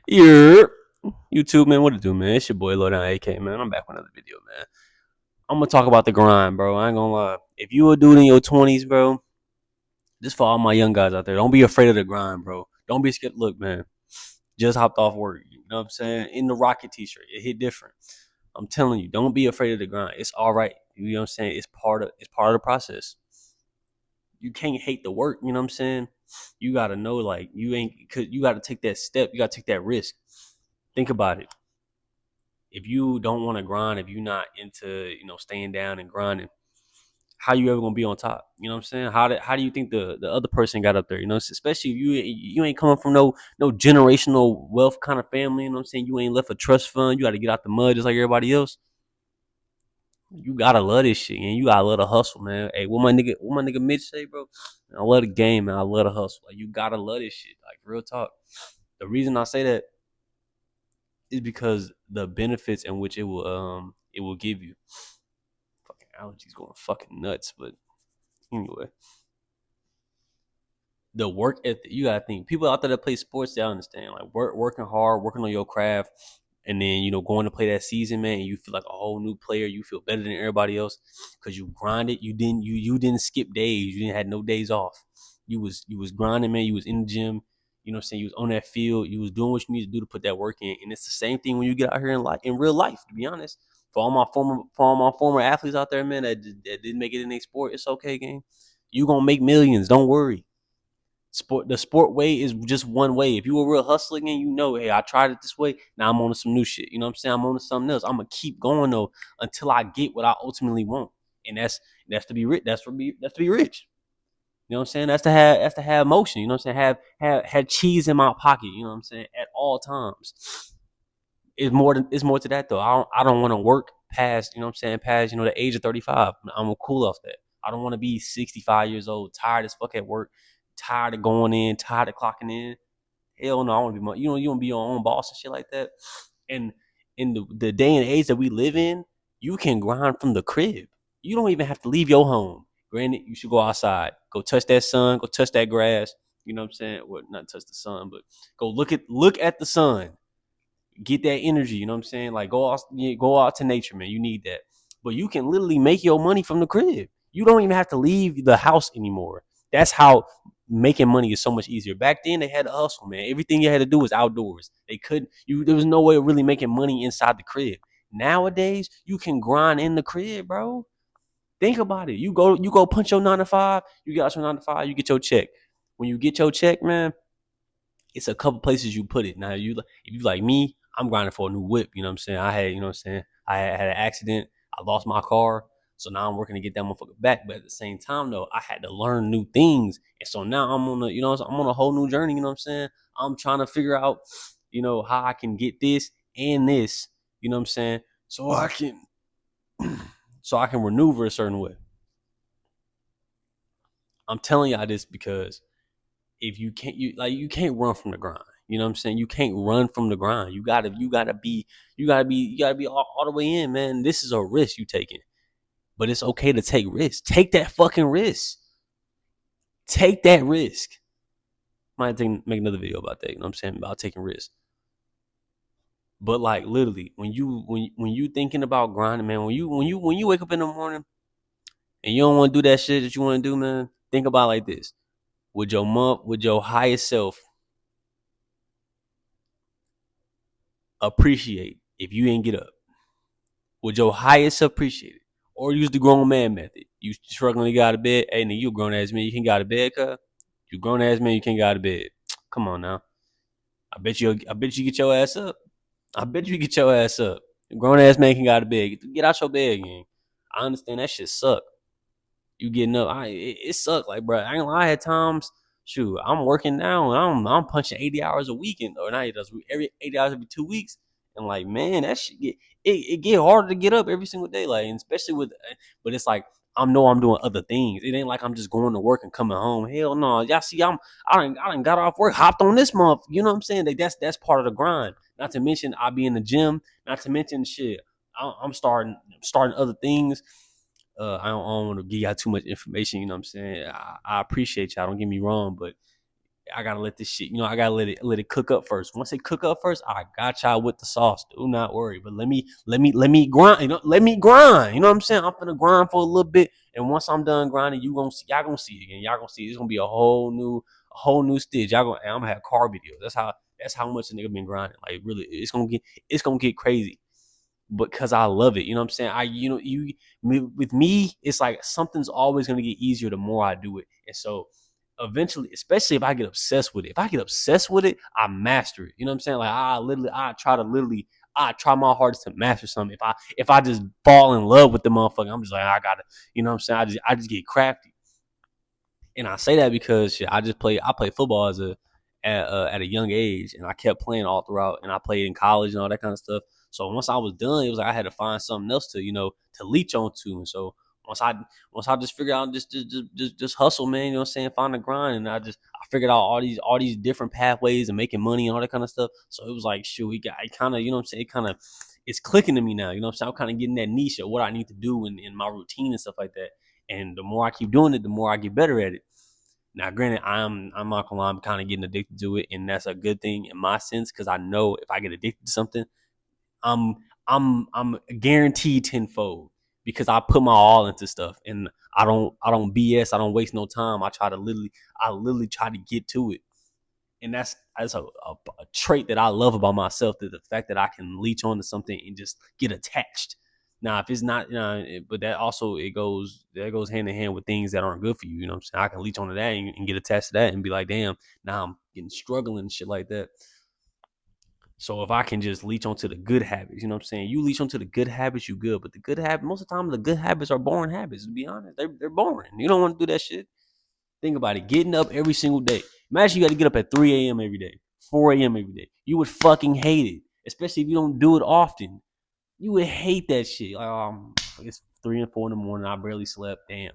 Yeah. YouTube, man, what it do, man? It's your boy Low Down AK, man. I'm back with another video, man. I'm gonna talk about the grind, bro. I ain't gonna lie. If you a dude in your 20s, bro, this for all my young guys out there. Don't be afraid of the grind, bro. Don't be scared. Look, man, just hopped off work. You know what I'm saying? In the Rocket t-shirt. It hit different. I'm telling you, don't be afraid of the grind. It's all right. You know what I'm saying? It's part of the process. You can't hate the work, you know what I'm saying? You gotta know, like, you gotta take that step, you gotta take that risk. Think about it. If you don't want to grind, if you're not into, staying down and grinding, how you ever gonna be on top? You know what I'm saying? How do you think the other person got up there? Especially if you ain't coming from no generational wealth kind of family. You know what I'm saying? You ain't left a trust fund. You got to get out the mud just like everybody else. You gotta love this shit, and you gotta love the hustle, man. Hey, what my nigga Mitch say, bro? I love the game, man. I love the hustle. Like, you gotta love this shit. Like, real talk. The reason I say that is because the benefits in which it will give you. Fucking allergies going fucking nuts. But anyway, the work ethic, you gotta think. People out there that play sports, they understand. Like, working hard, working on your craft, and then going to play that season, man. And you feel like a whole new player. You feel better than everybody else because you grinded. You didn't skip days. You didn't have no days off. You was grinding, man. You was in the gym. You know what I'm saying? You was on that field. You was doing what you need to do to put that work in. And it's the same thing when you get out here in real life. To be honest, for all my former athletes out there, man, that didn't make it in their sport, it's okay, gang. You gonna make millions. Don't worry. The sport way is just one way. If you a real hustler and hey, I tried it this way. Now I'm on to some new shit. You know what I'm saying? I'm on to something else. I'm gonna keep going though until I get what I ultimately want. And that's to be rich. That's to be rich. You know what I'm saying? That's to have motion. You know what I'm saying? Have cheese in my pocket. You know what I'm saying? At all times. It's more to that though. I don't want to work past, past the age of 35. I'm cool off that. I don't want to be 65 years old, tired as fuck at work, tired of going in, tired of clocking in. Hell no, I want to be you want to be your own boss and shit like that. And in the day and age that we live in, you can grind from the crib. You don't even have to leave your home. Granted, you should go outside, go touch that sun, go touch that grass. You know what I'm saying? Well, not touch the sun, but go look at the sun, get that energy. You know what I'm saying? Like, go out to nature, man. You need that. But you can literally make your money from the crib. You don't even have to leave the house anymore. That's how making money is so much easier. Back then they had to hustle, man. Everything you had to do was outdoors. They couldn't you there was no way of really making money inside the crib. Nowadays, you can grind in the crib, bro. Think about it. You go punch your 9 to 5, you get out your 9 to 5, you get your check. When you get your check, man, it's a couple places you put it. Now, if you like me, I'm grinding for a new whip. You know what I'm saying? I had an accident. I lost my car. So now I'm working to get that motherfucker back. But at the same time, though, I had to learn new things. And so now I'm on a whole new journey. You know what I'm saying? I'm trying to figure out, how I can get this and this, you know what I'm saying? So I can maneuver a certain way. I'm telling y'all this because if you can't run from the grind. You know what I'm saying? You can't run from the grind. You gotta be all the way in, man. This is a risk you taking. But it's okay to take risks. Take that fucking risk. Take that risk. Make another video about that. You know what I'm saying? About taking risks. But like, literally, when you thinking about grinding, man, when you wake up in the morning and you don't want to do that shit that you want to do, man, think about it like this. Would your highest self appreciate if you didn't get up? Would your highest self appreciate it? Or use the grown man method? You struggling to get out of bed? Hey, nigga, you a grown ass man. You can't get out of bed, cuz? You grown ass man, you can't get out of bed. Come on now. I bet you get your ass up. I bet you get your ass up. A grown ass man can get out of bed. Get out your bed again. I understand that shit suck. You getting up. It suck. Like, bro, I ain't lie. I had times. Shoot, I'm working now. And I'm punching 80 hours a week, or not 80 hours a week, every 80 hours every 2 weeks. And like, man, that shit get harder to get up every single day. Like, and especially but it's like I'm doing other things. It ain't like I'm just going to work and coming home. Hell no, y'all see, I done got off work, hopped on this month. You know what I'm saying? Like, that's part of the grind. Not to mention I be in the gym. Not to mention shit. I'm starting other things. I don't want to give y'all too much information. You know what I'm saying? I appreciate y'all. Don't get me wrong, but I gotta let this shit, I gotta let it cook up first. Once it cook up first, I got y'all with the sauce. Do not worry. But let me grind. Let me grind. You know what I'm saying? I'm gonna grind for a little bit, and once I'm done grinding, y'all gonna see it again. Y'all gonna see it's gonna be a whole new stage. I'm gonna have car videos. That's how much a nigga been grinding. Like really, it's gonna get crazy because I love it. You know what I'm saying? With me, it's like something's always gonna get easier the more I do it. And so eventually, especially if I get obsessed with it, I master it. You know what I'm saying? Like I try my hardest to master something. If I just fall in love with the motherfucker, I'm just like, I gotta, you know what I'm saying? I just get crafty. And I say that because shit, I played football at a young age, and I kept playing all throughout, and I played in college and all that kind of stuff. So once I was done, it was like I had to find something else to leech onto. And so once I just figured out just hustle, man, you know what I'm saying, find the grind, and I figured out all these different pathways and making money and all that kind of stuff. So it was like, shoot, it kind of, you know what I'm saying, it's clicking to me now. You know what I'm saying? I'm kind of getting that niche of what I need to do in my routine and stuff like that. And the more I keep doing it, the more I get better at it. Now, granted, I'm not gonna lie, I'm kind of getting addicted to it, and that's a good thing in my sense because I know if I get addicted to something, I'm I'm guaranteed tenfold because I put my all into stuff, and I don't BS, I don't waste no time. I literally try to get to it, and that's a trait that I love about myself. That the fact that I can leech onto something and just get attached. Now, if it's not, but that goes hand in hand with things that aren't good for you. You know what I'm saying? I can leech onto that and get attached to that and be like, damn, now I'm getting struggling and shit like that. So if I can just leech onto the good habits, you know what I'm saying? You leech onto the good habits, you good. But the good habits, most of the time, the good habits are boring habits. To be honest, they're boring. You don't want to do that shit. Think about it. Getting up every single day. Imagine you got to get up at 3 a.m. every day, 4 a.m. every day. You would fucking hate it, especially if you don't do it often. You would hate that shit. Like, it's 3 and 4 in the morning. I barely slept. Damn.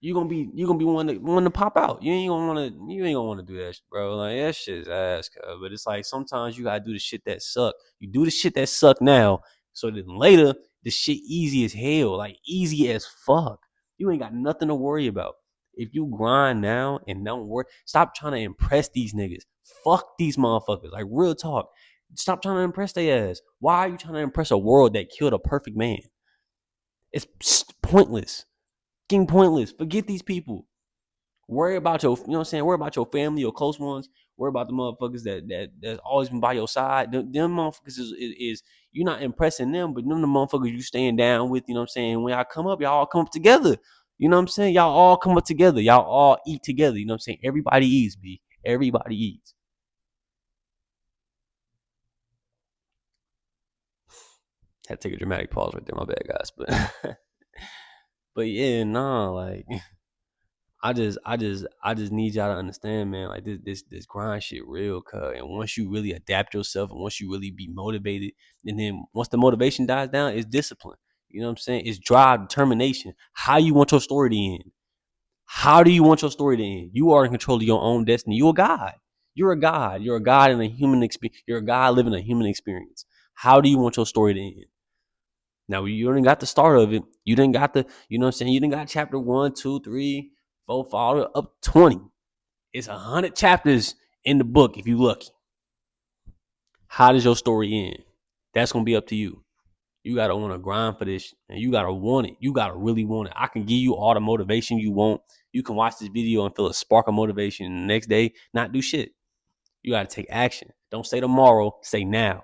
You gonna be one to pop out. You ain't gonna wanna do that, bro. Like that shit's ass, cuz. But it's like sometimes you gotta do the shit that suck. You do the shit that suck now, so then later the shit easy as hell, like easy as fuck. You ain't got nothing to worry about. If you grind now and don't worry, stop trying to impress these niggas. Fuck these motherfuckers. Like real talk. Stop trying to impress their ass. Why are you trying to impress a world that killed a perfect man? It's pointless. Fucking pointless. Forget these people. Worry about you know what I'm saying? Worry about your family, your close ones. Worry about the motherfuckers that's always been by your side. Them motherfuckers is you're not impressing them, but them the motherfuckers you staying down with, you know what I'm saying? When y'all come up, y'all all come up together. You know what I'm saying? Y'all all come up together. Y'all all eat together. You know what I'm saying? Everybody eats, B. Everybody eats. Had to take a dramatic pause right there. My bad, guys. But yeah, nah, like I just need y'all to understand, man. Like this grind shit real, cuz. And once you really adapt yourself, and once you really be motivated, and then once the motivation dies down, it's discipline. You know what I'm saying? It's drive, determination. How you want your story to end? How do you want your story to end? You are in control of your own destiny. You're a god. You're a god. You're a god in a human experience. You're a god living a human experience. How do you want your story to end? Now you didn't got the start of it. You didn't got you know what I'm saying? You didn't got chapter 1, 2, 3, 4, 5, up 20. It's 100 chapters in the book if you lucky. How does your story end? That's gonna be up to you. You gotta want to grind for this, and you gotta want it. You gotta really want it. I can give you all the motivation you want. You can watch this video and feel a spark of motivation, and the next day not do shit. You gotta take action. Don't say tomorrow. Say now.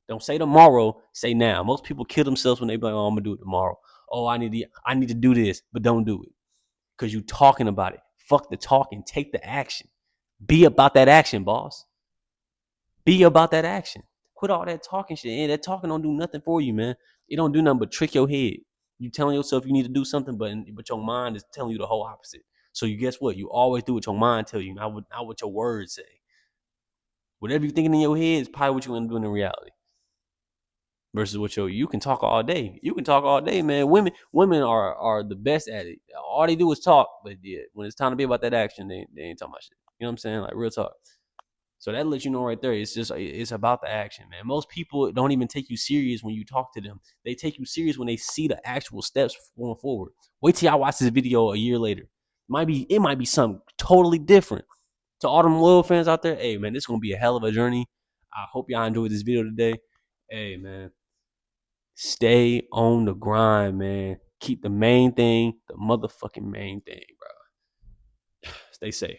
Don't say tomorrow. Say now. Most people kill themselves when they be like, "Oh, I'm gonna do it tomorrow." Oh, I need to do this, but don't do it because you talking about it. Fuck the talking. Take the action. Be about that action, boss. Be about that action. Quit all that talking shit. And that talking don't do nothing for you, man. It don't do nothing but trick your head. You telling yourself you need to do something, but your mind is telling you the whole opposite. So you guess what? You always do what your mind tell you, not what your words say. Whatever you're thinking in your head is probably what you're gonna do in reality. Versus what you can talk all day. You can talk all day, man. Women are the best at it. All they do is talk, but yeah, when it's time to be about that action, they ain't talking about shit. You know what I'm saying? Like real talk. So that lets you know right there. It's about the action, man. Most people don't even take you serious when you talk to them. They take you serious when they see the actual steps going forward. Wait till y'all watch this video a year later. It might be something totally different. To all them loyal fans out there, hey man, this is gonna be a hell of a journey. I hope y'all enjoyed this video today. Hey man, stay on the grind, man. Keep the main thing, the motherfucking main thing, bro. Stay safe.